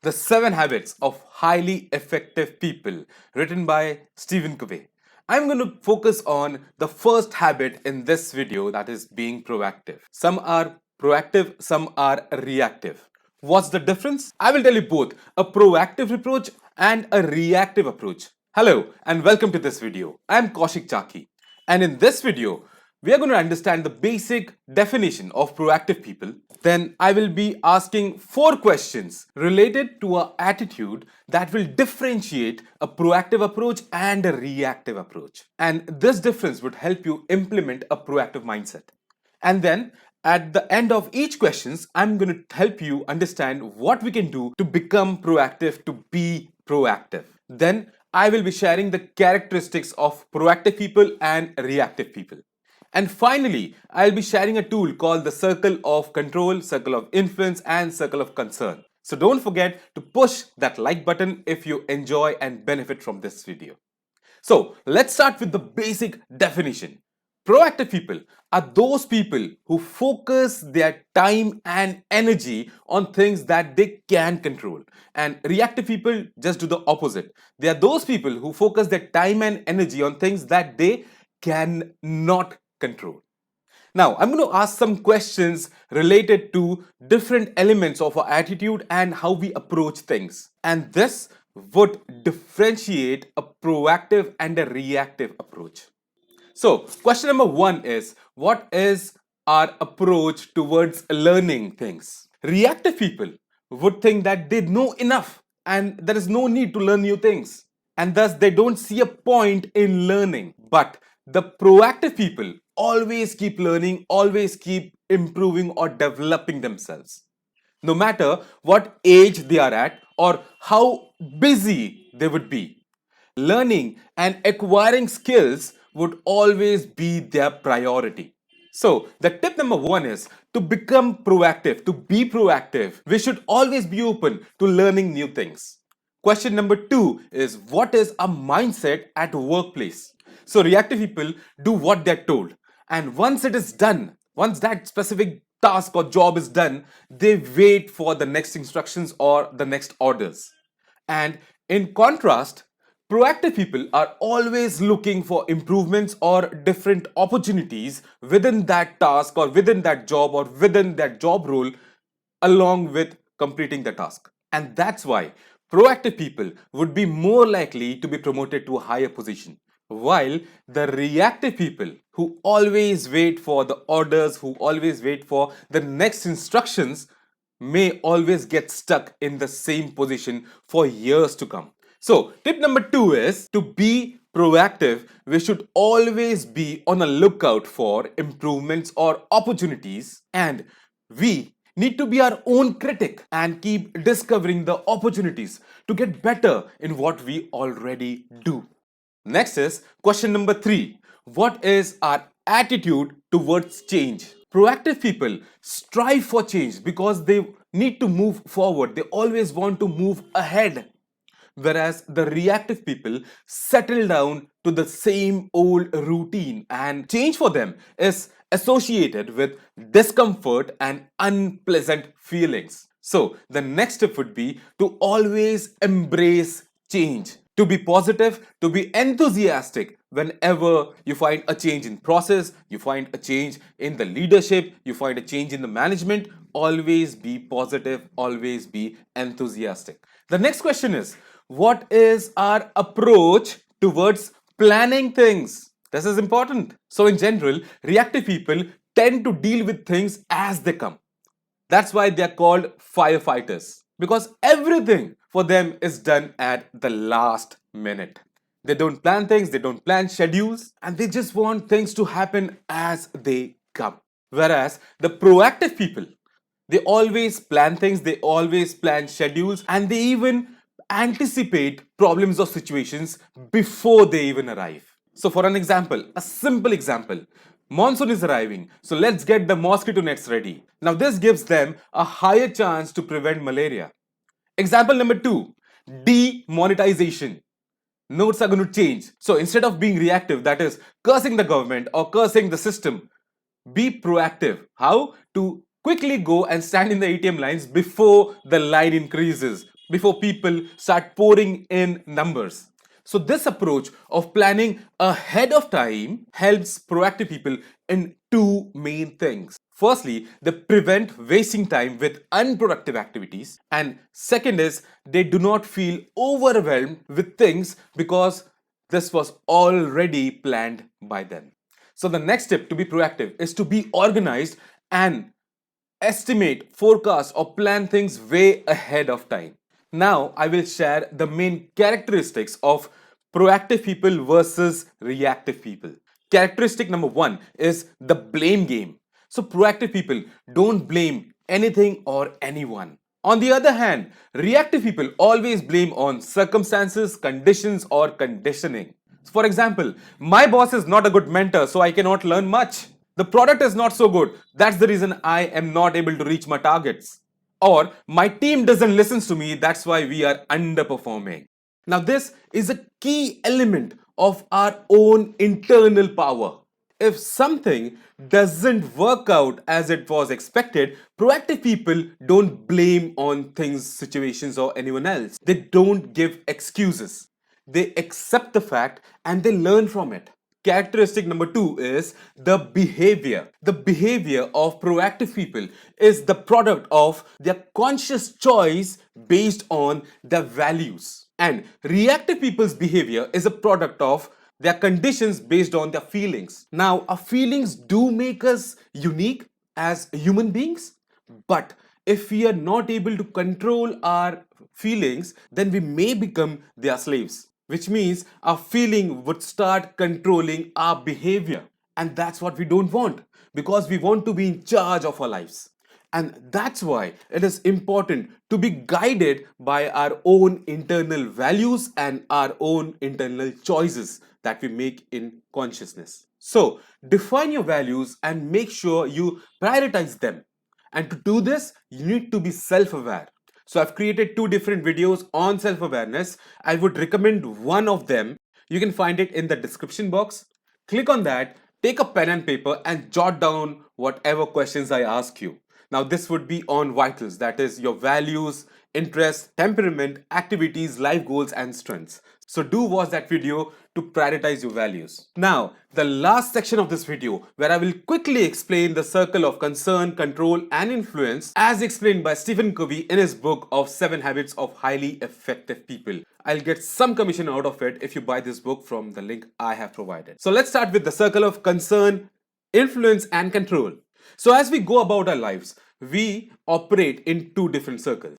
The 7 Habits of Highly Effective People, written by Stephen Covey. I'm going to focus on the first habit in this video, that is being proactive. Some are proactive, some are reactive. What's the difference? I will tell you both a proactive approach and a reactive approach. Hello and welcome to this video. I'm Kaushik Chaki, and in this video, we are going to understand the basic definition of proactive people. Then I will be asking 4 questions related to our attitude that will differentiate a proactive approach and a reactive approach. And this difference would help you implement a proactive mindset. And then at the end of each questions, I'm going to help you understand what we can do to become proactive, to be proactive. Then I will be sharing the characteristics of proactive people and reactive people. And finally, I'll be sharing a tool called the Circle of Control, Circle of Influence, and Circle of Concern. So don't forget to push that like button if you enjoy and benefit from this video. So let's start with the basic definition. Proactive people are those people who focus their time and energy on things that they can control. And reactive people just do the opposite. They are those people who focus their time and energy on things that they cannot control. Now, I'm going to ask some questions related to different elements of our attitude and how we approach things. And this would differentiate a proactive and a reactive approach. So, question number 1 is, what is our approach towards learning things? Reactive people would think that they know enough and there is no need to learn new things, and thus they don't see a point in learning. But the proactive people always keep learning, always keep improving or developing themselves, no matter what age they are at or how busy they would be. Learning and acquiring skills would always be their priority. So, the tip number 1 is to become proactive, to be proactive. We should always be open to learning new things. Question number 2 is, what is a mindset at workplace? So, reactive people do what they're told, and once it is done, once that specific task or job is done, they wait for the next instructions or the next orders. And in contrast, proactive people are always looking for improvements or different opportunities within that task or within that job or within that job role along with completing the task. And that's why proactive people would be more likely to be promoted to a higher position, while the reactive people who always wait for the orders, who always wait for the next instructions, may always get stuck in the same position for years to come. So, tip number 2 is to be proactive. We should always be on a lookout for improvements or opportunities, and we need to be our own critic and keep discovering the opportunities to get better in what we already do. Next is question number 3. What is our attitude towards change? Proactive people strive for change because they need to move forward. They always want to move ahead. Whereas the reactive people settle down to the same old routine, and change for them is associated with discomfort and unpleasant feelings. So, the next step would be to always embrace change, to be positive, to be enthusiastic whenever you find a change in process, you find a change in the leadership, you find a change in the management. Always be positive, always be enthusiastic. The next question is, what is our approach towards planning things? This is important. So, in general, reactive people tend to deal with things as they come. That's why they are called firefighters, because everything for them is done at the last minute. They don't plan things, they don't plan schedules, and they just want things to happen as they come. Whereas the proactive people, they always plan things, they always plan schedules, and they even anticipate problems or situations before they even arrive. So, for an example, a simple example, monsoon is arriving, so let's get the mosquito nets ready. Now, this gives them a higher chance to prevent malaria. Example number 2, demonetization. Notes are going to change. So, instead of being reactive, that is, cursing the government or cursing the system, be proactive. How? To quickly go and stand in the ATM lines before the line increases, before people start pouring in numbers. So, this approach of planning ahead of time helps proactive people in two main things. Firstly, they prevent wasting time with unproductive activities, and second is they do not feel overwhelmed with things because this was already planned by them. So, the next step to be proactive is to be organized and estimate, forecast, or plan things way ahead of time. Now, I will share the main characteristics of proactive people versus reactive people. Characteristic number one is the blame game. So, proactive people don't blame anything or anyone. On the other hand, reactive people always blame on circumstances, conditions, or conditioning. For example, my boss is not a good mentor, so I cannot learn much. The product is not so good. That's the reason I am not able to reach my targets. Or my team doesn't listen to me. That's why we are underperforming. Now, this is a key element of our own internal power. If something doesn't work out as it was expected, proactive people don't blame on things, situations, or anyone else. They don't give excuses. They accept the fact and they learn from it. Characteristic number two is the behavior. The behavior of proactive people is the product of their conscious choice based on their values. And reactive people's behavior is a product of their conditions based on their feelings. Now, our feelings do make us unique as human beings, but if we are not able to control our feelings, then we may become their slaves, which means our feeling would start controlling our behavior. And that's what we don't want because we want to be in charge of our lives. And that's why it is important to be guided by our own internal values and our own internal choices that we make in consciousness. So, define your values and make sure you prioritize them. And to do this, you need to be self aware. So, I've created two different videos on self awareness. I would recommend one of them. You can find it in the description box. Click on that, take a pen and paper, and jot down whatever questions I ask you. Now, this would be on vitals, that is, your values, interests, temperament, activities, life goals, and strengths. So, do watch that video to prioritize your values. Now, the last section of this video, where I will quickly explain the circle of concern, control, and influence, as explained by Stephen Covey in his book of 7 Habits of Highly Effective People. I'll get some commission out of it if you buy this book from the link I have provided. So, let's start with the circle of concern, influence, and control. So, as we go about our lives, we operate in two different circles.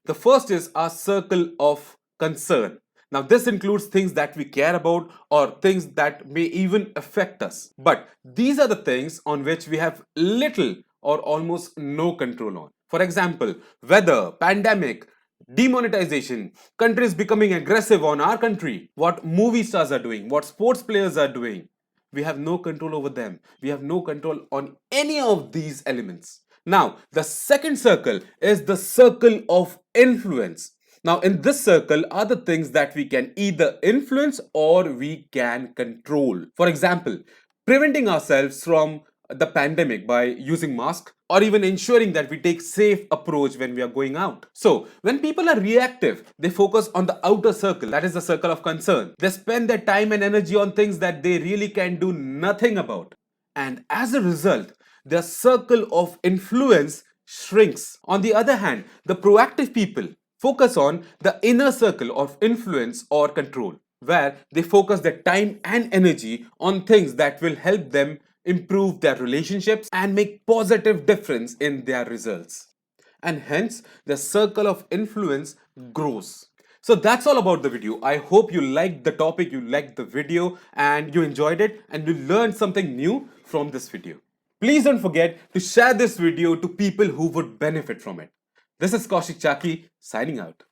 The first is our circle of concern. Now, this includes things that we care about or things that may even affect us. But these are the things on which we have little or almost no control on. For example, weather, pandemic, demonetization, countries becoming aggressive on our country, what movie stars are doing, what sports players are doing. We have no control over them. We have no control on any of these elements. Now, the second circle is the circle of influence. Now, in this circle are the things that we can either influence or we can control. For example, preventing ourselves from the pandemic by using masks or even ensuring that we take safe approach when we are going out. So, when people are reactive, they focus on the outer circle, that is the circle of concern. They spend their time and energy on things that they really can do nothing about. And as a result, their circle of influence shrinks. On the other hand, the proactive people focus on the inner circle of influence or control, where they focus their time and energy on things that will help them improve their relationships and make positive difference in their results. And hence, the circle of influence grows. So that's all about the video. I hope you liked the topic, you liked the video, and you enjoyed it, and you learned something new from this video. Please don't forget to share this video to people who would benefit from it. This is Kaushik Chaki signing out.